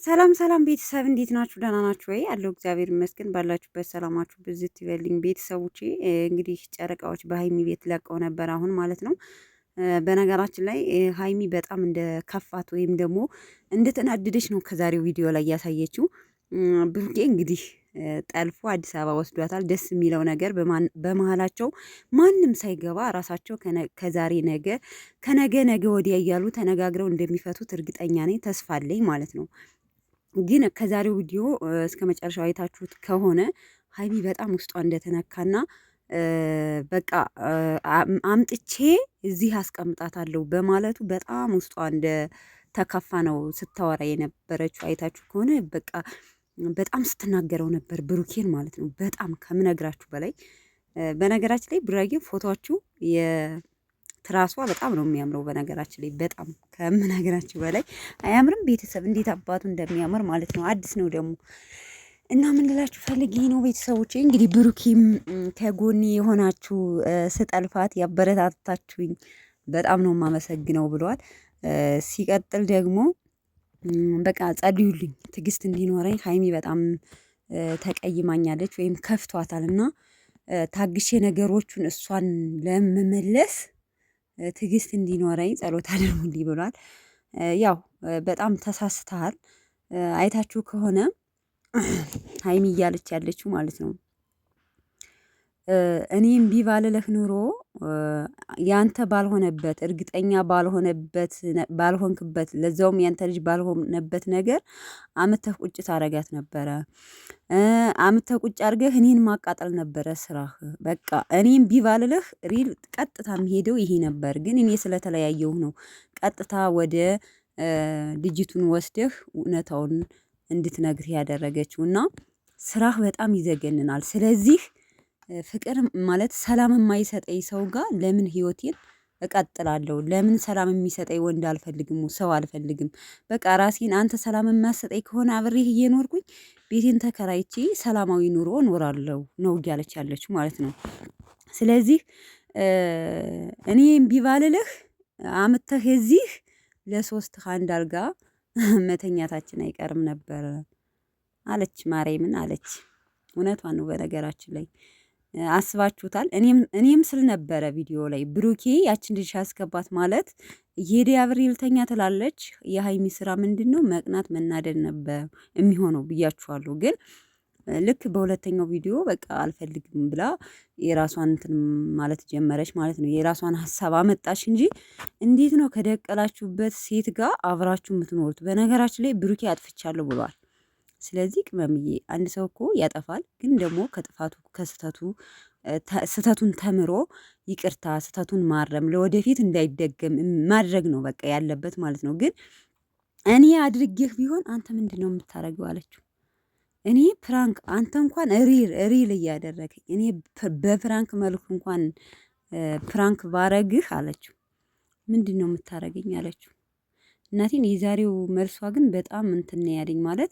ሰላም ሰላም ቤተሰብ እንዴት ናችሁ? ደህና ናችሁ ወይ? አለው እግዚአብሔር ይመስገን። ባላችሁበት ሰላማችሁ ብዝት ይበልኝ ቤተሰቦቼ። እንግዲህ ጨረቃዎች በሀይሚ ቤት ለቀው ነበር አሁን ማለት ነው። በነገራችን ላይ ሀይሚ በጣም እንደ ከፋት ወይም ደግሞ እንደተናደደች ነው ከዛሬው ቪዲዮ ላይ ያሳየችው። ብሩኬ እንግዲህ ጠልፎ አዲስ አበባ ወስዷታል። ደስ የሚለው ነገር በመሀላቸው ማንም ሳይገባ ራሳቸው ከዛሬ ነገ ከነገ ነገ ወዲያ እያሉ ተነጋግረው እንደሚፈቱት እርግጠኛ ነኝ፣ ተስፋ አለኝ ማለት ነው። ግን ከዛሬው ቪዲዮ እስከ መጨረሻው አይታችሁት ከሆነ ሀይሚ በጣም ውስጧ እንደተነካና በቃ አምጥቼ እዚህ አስቀምጣታለሁ በማለቱ በጣም ውስጧ እንደተከፋ ነው ስታወራ የነበረችው። አይታችሁ ከሆነ በቃ በጣም ስትናገረው ነበር ብሩኬን ማለት ነው። በጣም ከምነግራችሁ በላይ በነገራችን ላይ ብራጌን ፎቶችሁ ትራሷ በጣም ነው የሚያምረው። በነገራችን ላይ በጣም ከምነግራችሁ በላይ አያምርም? ቤተሰብ እንዴት አባቱ እንደሚያምር ማለት ነው። አዲስ ነው ደግሞ እና ምን ልላችሁ ፈልጌ ነው ቤተሰቦቼ፣ እንግዲህ ብሩኬም ከጎኔ የሆናችሁ ስጠልፋት ያበረታታችሁኝ በጣም ነው የማመሰግነው ብለዋል። ሲቀጥል ደግሞ በቃ ጸልዩልኝ፣ ትዕግስት እንዲኖረኝ። ሀይሚ በጣም ተቀይማኛለች ወይም ከፍቷታል እና ታግሼ ነገሮቹን እሷን ለመመለስ ትዕግስት እንዲኖረኝ ጸሎት አድርጉልኝ ብሏል። ያው በጣም ተሳስተሃል። አይታችሁ ከሆነ ሀይሚ እያለች ያለችው ማለት ነው እኔ እምቢ ባልልህ ኑሮ ያንተ ባልሆነበት እርግጠኛ ባልሆንክበት ለዛውም ያንተ ልጅ ባልሆነበት ነገር አምተህ ቁጭ ታረጋት ነበረ። አምተህ ቁጭ አድርገህ እኔን ማቃጠል ነበረ ስራህ። በቃ እኔ እምቢ ባልልህ ሪል ቀጥታ የሚሄደው ይሄ ነበር። ግን እኔ ስለተለያየሁ ነው ቀጥታ ወደ ልጅቱን ወስደህ እውነታውን እንድትነግርህ ያደረገችው እና ስራህ በጣም ይዘገንናል። ስለዚህ ፍቅር ማለት ሰላም የማይሰጠኝ ሰው ጋር ለምን ህይወቴን እቀጥላለሁ? ለምን ሰላም የሚሰጠኝ ወንድ አልፈልግም፣ ሰው አልፈልግም። በቃ ራሴን አንተ ሰላም የሚያሰጠኝ ከሆነ አብሬህ እየኖርኩኝ ቤቴን ተከራይቼ ሰላማዊ ኑሮ እኖራለሁ ነው እያለች ያለችው ማለት ነው። ስለዚህ እኔ እምቢ ባልልህ አምጥተህ እዚህ ለሶስት ከአንድ አልጋ መተኛታችን አይቀርም ነበር አለች። ማርያምን አለች። እውነቷን ነው በነገራችን ላይ አስባችሁታል? እኔም ስል ነበረ ቪዲዮ ላይ ብሩኬ ያችን ልጅ ያስገባት ማለት እየሄደ አብሬ ልተኛ ትላለች። የሀይሚ ስራ ምንድን ነው? መቅናት መናደድ ነበር የሚሆነው ብያችኋለሁ። ግን ልክ በሁለተኛው ቪዲዮ በቃ አልፈልግም ብላ የራሷን እንትን ማለት ጀመረች ማለት ነው። የራሷን ሀሳብ አመጣች እንጂ እንዴት ነው ከደቀላችሁበት ሴት ጋር አብራችሁ የምትኖሩት? በነገራችን ላይ ብሩኬ አጥፍቻለሁ ብሏል። ስለዚህ ቅመምዬ አንድ ሰው እኮ ያጠፋል፣ ግን ደግሞ ከጥፋቱ ስህተቱን ተምሮ ይቅርታ ስህተቱን ማረም ለወደፊት እንዳይደገም ማድረግ ነው በቃ ያለበት ማለት ነው። ግን እኔ አድርጌህ ቢሆን አንተ ምንድን ነው የምታደርገው አለችው። እኔ ፕራንክ አንተ እንኳን ሪል እያደረገኝ እኔ በፕራንክ መልኩ እንኳን ፕራንክ ባረግህ አለችው። ምንድን ነው የምታደርገኝ አለችው። እናቴን የዛሬው መልሷ ግን በጣም እንትን ያለኝ ማለት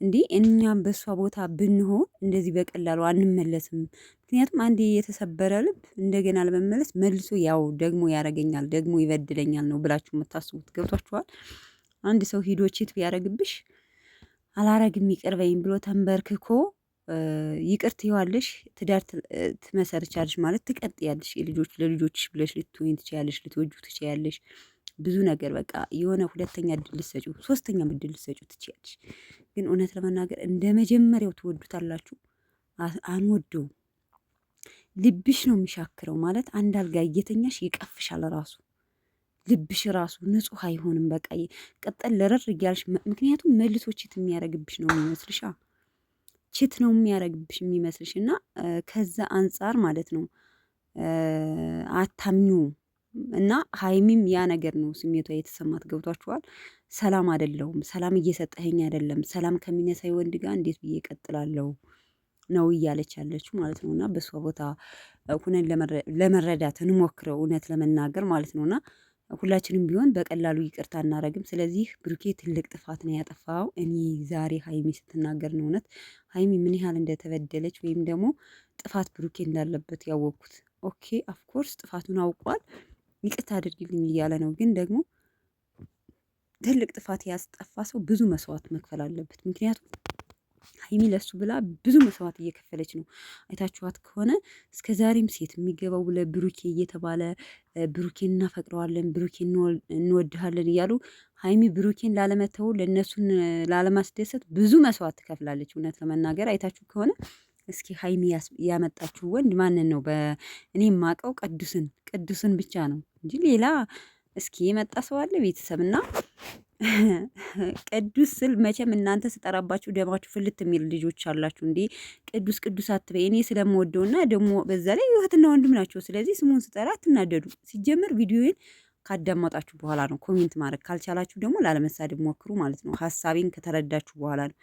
እንዲህ እኛም በእሷ ቦታ ብንሆን እንደዚህ በቀላሉ አንመለስም። ምክንያቱም አንዴ የተሰበረ ልብ እንደገና ለመመለስ መልሶ ያው ደግሞ ያረገኛል ደግሞ ይበድለኛል ነው ብላችሁ የምታስቡት ገብቷችኋል? አንድ ሰው ሂዶ ቺት ቢያረግብሽ አላረግም ይቅር በይኝ ብሎ ተንበርክኮ ይቅር ትይዋለሽ፣ ትዳር ትመሰርቻለሽ ማለት ትቀጥያለሽ። ለልጆችሽ ብለሽ ልትወኝ ትችያለሽ፣ ልትወጁ ትችያለሽ። ብዙ ነገር በቃ የሆነ ሁለተኛ እድል ልትሰጪው ሶስተኛ እድል ልትሰጪው ትችያለሽ። ግን እውነት ለመናገር እንደ መጀመሪያው ትወዱታላችሁ? አንወደውም። ልብሽ ነው የሚሻክረው ማለት አንድ አልጋ እየተኛሽ ይቀፍሻል ራሱ ልብሽ ራሱ ንጹህ አይሆንም። በቃ ቀጠል ለረር እያልሽ ምክንያቱም መልሶ ቺት የሚያረግብሽ ነው የሚመስልሽ ቺት ነው የሚያረግብሽ የሚመስልሽ እና ከዛ አንጻር ማለት ነው አታምኚውም። እና ሀይሚም ያ ነገር ነው ስሜቷ የተሰማት ገብቷችኋል? ሰላም አይደለሁም፣ ሰላም እየሰጠኸኝ አይደለም፣ ሰላም ከሚነሳይ ወንድ ጋር እንዴት ብዬ እቀጥላለሁ ነው እያለች ያለችው ማለት ነው። እና በሷ ቦታ ሁነን ለመረዳት እንሞክረው እውነት ለመናገር ማለት ነው። እና ሁላችንም ቢሆን በቀላሉ ይቅርታ አናረግም። ስለዚህ ብሩኬ ትልቅ ጥፋት ነው ያጠፋው። እኔ ዛሬ ሀይሚ ስትናገር ነው እውነት ሀይሚ ምን ያህል እንደተበደለች ወይም ደግሞ ጥፋት ብሩኬ እንዳለበት ያወቅኩት። ኦኬ አፍኮርስ ጥፋቱን አውቋል፣ ይቅርታ አድርግልኝ እያለ ነው። ግን ደግሞ ትልቅ ጥፋት ያስጠፋ ሰው ብዙ መስዋዕት መክፈል አለበት። ምክንያቱም ሀይሚ ለሱ ብላ ብዙ መስዋዕት እየከፈለች ነው። አይታችኋት ከሆነ እስከ ዛሬም ሴት የሚገባው ለብሩኬ እየተባለ ብሩኬን እናፈቅረዋለን፣ ብሩኬን እንወድሃለን እያሉ ሀይሚ ብሩኬን ላለመተው ለእነሱን ላለማስደሰት ብዙ መስዋዕት ትከፍላለች። እውነት ለመናገር አይታችሁ ከሆነ እስኪ ሀይሚ ያመጣችሁ ወንድ ማንን ነው? እኔ የማውቀው ቅዱስን ብቻ ነው እንጂ ሌላ እስኪ የመጣ ሰው አለ ቤተሰብ? እና ቅዱስ ስል መቼም እናንተ ስጠራባችሁ ደማችሁ ፍልት የሚል ልጆች አላችሁ። እንዴ ቅዱስ ቅዱስ አትበይ። እኔ ስለምወደውና ደግሞ በዛ ላይ እህትና ወንድም ናቸው። ስለዚህ ስሙን ስጠራ አትናደዱ። ሲጀመር ቪዲዮዬን ካዳመጣችሁ በኋላ ነው ኮሜንት ማድረግ። ካልቻላችሁ ደግሞ ላለመሳደብ ሞክሩ ማለት ነው። ሀሳቤን ከተረዳችሁ በኋላ ነው።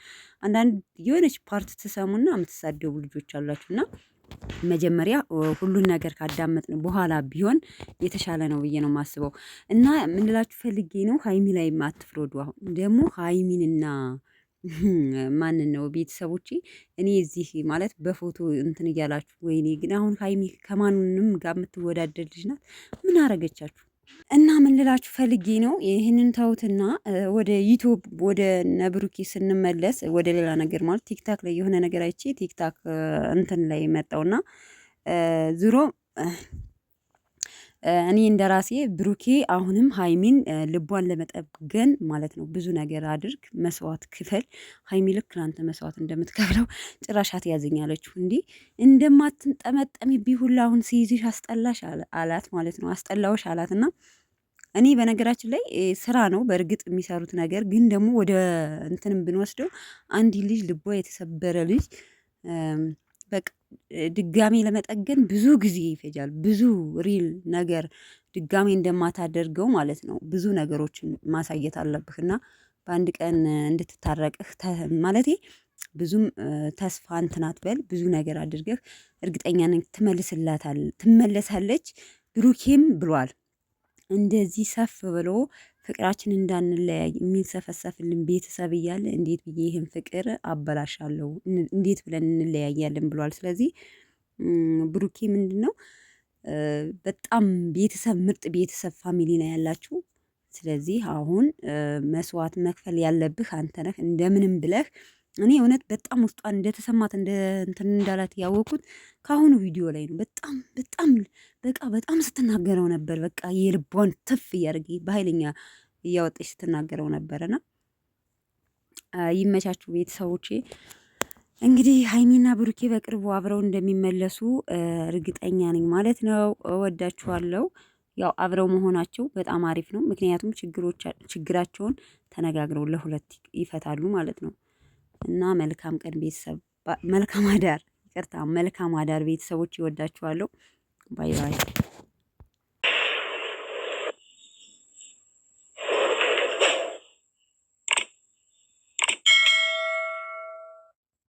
አንዳንድ የሆነች ፓርት ትሰሙና የምትሳደቡ ልጆች አላችሁና መጀመሪያ ሁሉን ነገር ካዳመጥን በኋላ ቢሆን የተሻለ ነው ብዬ ነው የማስበው። እና ምን ልላችሁ ፈልጌ ነው፣ ሀይሚ ላይ አትፍረዱ። አሁን ደግሞ ሀይሚንና ማንን ነው ቤተሰቦቼ፣ እኔ እዚህ ማለት በፎቶ እንትን እያላችሁ ወይኔ፣ ግን አሁን ሀይሚ ከማንም ጋር የምትወዳደር ልጅ ናት። ምን አረገቻችሁ? እና ምን ልላችሁ ፈልጌ ነው፣ ይህንን ተውትና ወደ ዩቱብ ወደ ነብሩኪ ስንመለስ ወደ ሌላ ነገር ማለት ቲክታክ ላይ የሆነ ነገር አይቼ ቲክታክ እንትን ላይ መጣውና ዙሮ እኔ እንደራሴ ብሩኬ አሁንም ሀይሚን ልቧን ለመጠገን ማለት ነው ብዙ ነገር አድርግ፣ መስዋዕት ክፈል። ሀይሚ ልክ ላንተ መስዋዕት እንደምትከፍለው ጭራሻት ያዘኛለችው እንዲህ እንደማትንጠመጠሚብኝ ሁላ አሁን ሲይዝሽ አስጠላሽ አላት ማለት ነው። አስጠላዎች አላት። እና እኔ በነገራችን ላይ ስራ ነው በእርግጥ የሚሰሩት ነገር፣ ግን ደግሞ ወደ እንትንም ብንወስደው አንድ ልጅ ልቧ የተሰበረ ልጅ በቃ ድጋሜ ለመጠገን ብዙ ጊዜ ይፈጃል። ብዙ ሪል ነገር ድጋሜ እንደማታደርገው ማለት ነው። ብዙ ነገሮችን ማሳየት አለብህ እና በአንድ ቀን እንድትታረቅህ ማለቴ ብዙም ተስፋ እንትን አትበል። ብዙ ነገር አድርገህ እርግጠኛ ነኝ ትመለሳለች። ብሩኬም ብሏል እንደዚህ ሰፍ ብሎ ፍቅራችን እንዳንለያይ የሚንሰፈሰፍልን ቤተሰብ እያለ እንዴት ብዬ ይህን ፍቅር አበላሻለሁ? እንዴት ብለን እንለያያለን ብሏል። ስለዚህ ብሩኬ ምንድን ነው በጣም ቤተሰብ ምርጥ ቤተሰብ ፋሚሊ ነው ያላችሁ። ስለዚህ አሁን መስዋዕት መክፈል ያለብህ አንተ ነህ። እንደምንም ብለህ እኔ እውነት በጣም ውስጧን እንደተሰማት እንትን እንዳላት ያወቁት ከአሁኑ ቪዲዮ ላይ ነው። በጣም በጣም በጣም ስትናገረው ነበር። በቃ የልቧን ትፍ እያደረገ በኃይለኛ እያወጣች ስትናገረው ነበረና ይመቻችሁ ቤተሰቦቼ። እንግዲህ ሀይሚና ብሩኬ በቅርቡ አብረው እንደሚመለሱ እርግጠኛ ነኝ ማለት ነው። እወዳችኋለሁ። ያው አብረው መሆናቸው በጣም አሪፍ ነው። ምክንያቱም ችግራቸውን ተነጋግረው ለሁለት ይፈታሉ ማለት ነው። እና መልካም ቀን ቤተሰብ፣ መልካም አዳር፣ ይቅርታ መልካም አዳር ቤተሰቦች፣ ይወዳችኋለሁ። ባይ ባይ።